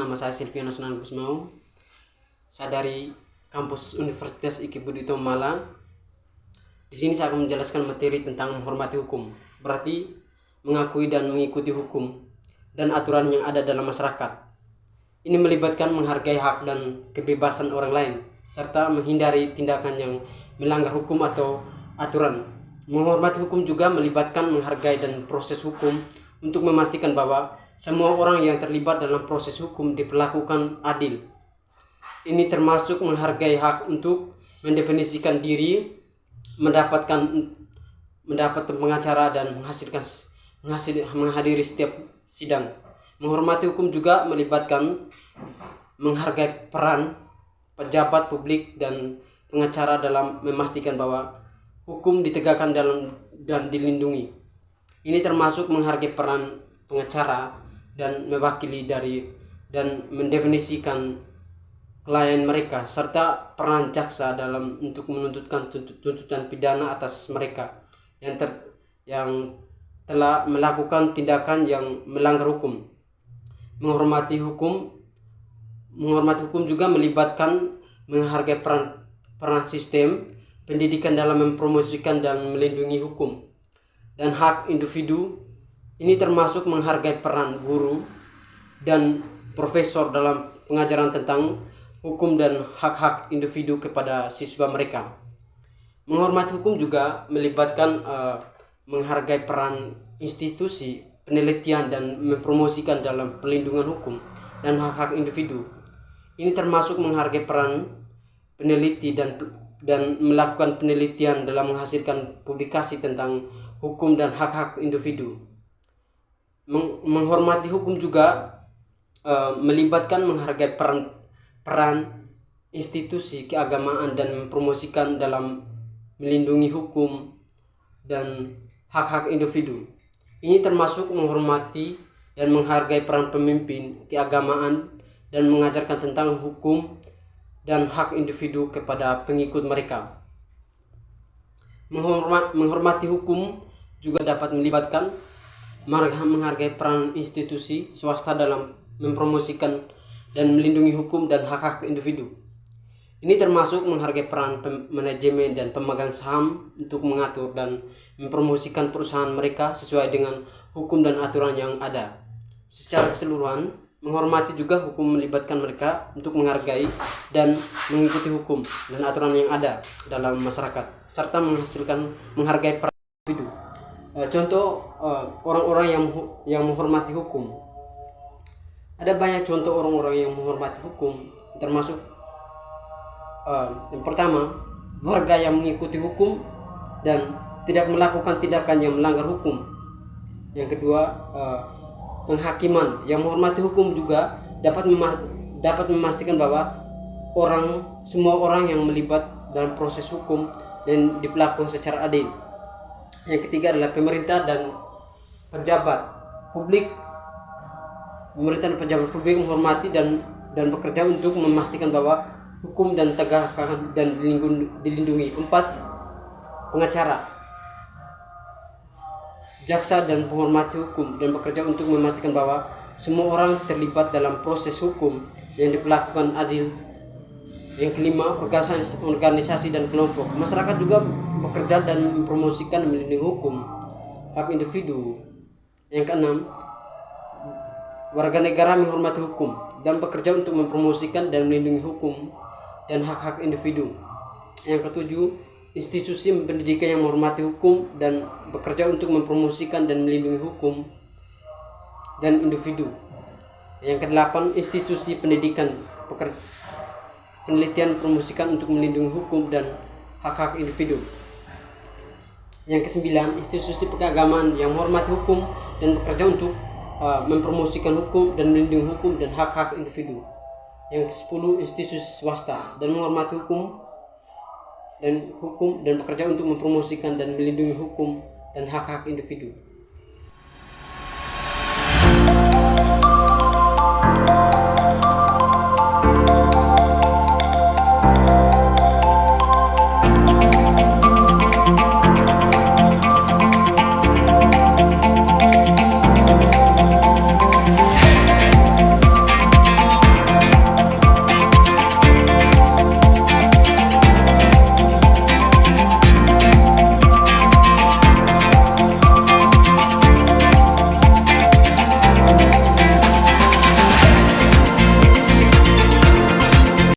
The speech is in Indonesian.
nama saya Silvianus Nan Gusmao. Saya dari kampus Universitas Iki Budi Utama Malang. Di sini saya akan menjelaskan materi tentang menghormati hukum. Berarti mengakui dan mengikuti hukum dan aturan yang ada dalam masyarakat. Ini melibatkan menghargai hak dan kebebasan orang lain, serta menghindari tindakan yang melanggar hukum atau aturan. Menghormati hukum juga melibatkan menghargai dan proses hukum untuk memastikan bahwa semua orang yang terlibat dalam proses hukum diperlakukan adil. Ini termasuk menghargai hak untuk mendefinisikan diri, mendapatkan pengacara dan menghadiri setiap sidang. Menghormati hukum juga melibatkan menghargai peran pejabat publik dan pengacara dalam memastikan bahwa hukum ditegakkan dan dilindungi. Ini termasuk menghargai peran pengacara dan mewakili dan mendefinisikan klien mereka, serta peran jaksa dalam untuk menuntutkan tuntutan pidana atas mereka yang telah melakukan tindakan yang melanggar hukum. Menghormati hukum juga melibatkan menghargai peran sistem pendidikan dalam mempromosikan dan melindungi hukum dan hak individu. Ini termasuk menghargai peran guru dan profesor dalam pengajaran tentang hukum dan hak-hak individu kepada siswa mereka. Menghormati hukum juga melibatkan menghargai peran institusi penelitian dan mempromosikan dalam pelindungan hukum dan hak-hak individu. Ini termasuk menghargai peran peneliti dan melakukan penelitian dalam menghasilkan publikasi tentang hukum dan hak-hak individu. Menghormati hukum juga melibatkan menghargai peran institusi keagamaan dan mempromosikan dalam melindungi hukum dan hak-hak individu. Ini termasuk menghormati dan menghargai peran pemimpin keagamaan dan mengajarkan tentang hukum dan hak individu kepada pengikut mereka. Menghormati hukum juga dapat melibatkan menghargai peran institusi swasta dalam mempromosikan dan melindungi hukum dan hak-hak individu. Ini termasuk menghargai peran manajemen dan pemegang saham untuk mengatur dan mempromosikan perusahaan mereka sesuai dengan hukum dan aturan yang ada. Secara keseluruhan, menghormati juga hukum melibatkan mereka untuk menghargai dan mengikuti hukum dan aturan yang ada dalam masyarakat, serta menghargai peran individu. Contoh orang-orang yang menghormati hukum. Ada banyak contoh orang-orang yang menghormati hukum, termasuk yang pertama, warga yang mengikuti hukum dan tidak melakukan tindakan yang melanggar hukum. Yang kedua, penghakiman yang menghormati hukum juga dapat memastikan bahwa semua orang yang melibat dalam proses hukum dan diperlakukan secara adil. Yang ketiga adalah pemerintah dan pejabat publik. Pemerintah dan pejabat publik menghormati dan bekerja untuk memastikan bahwa hukum dan tegakkan dan dilindungi. 4. Pengacara, jaksa dan penghormati hukum dan bekerja untuk memastikan bahwa semua orang terlibat dalam proses hukum yang diperlakukan adil. Yang kelima, organisasi dan kelompok. Masyarakat juga bekerja dan mempromosikan dan melindungi hukum hak individu. Yang keenam, warga negara menghormati hukum dan bekerja untuk mempromosikan dan melindungi hukum dan hak-hak individu. Yang ketujuh, institusi pendidikan yang menghormati hukum dan bekerja untuk mempromosikan dan melindungi hukum dan individu. Yang kedelapan, institusi pendidikan penelitian promosikan untuk melindungi hukum dan hak-hak individu. Yang kesembilan, institusi keagamaan yang menghormati hukum dan bekerja untuk mempromosikan hukum dan melindungi hukum dan hak-hak individu. Yang ke-10, institusi swasta dan menghormati hukum dan bekerja untuk mempromosikan dan melindungi hukum dan hak-hak individu.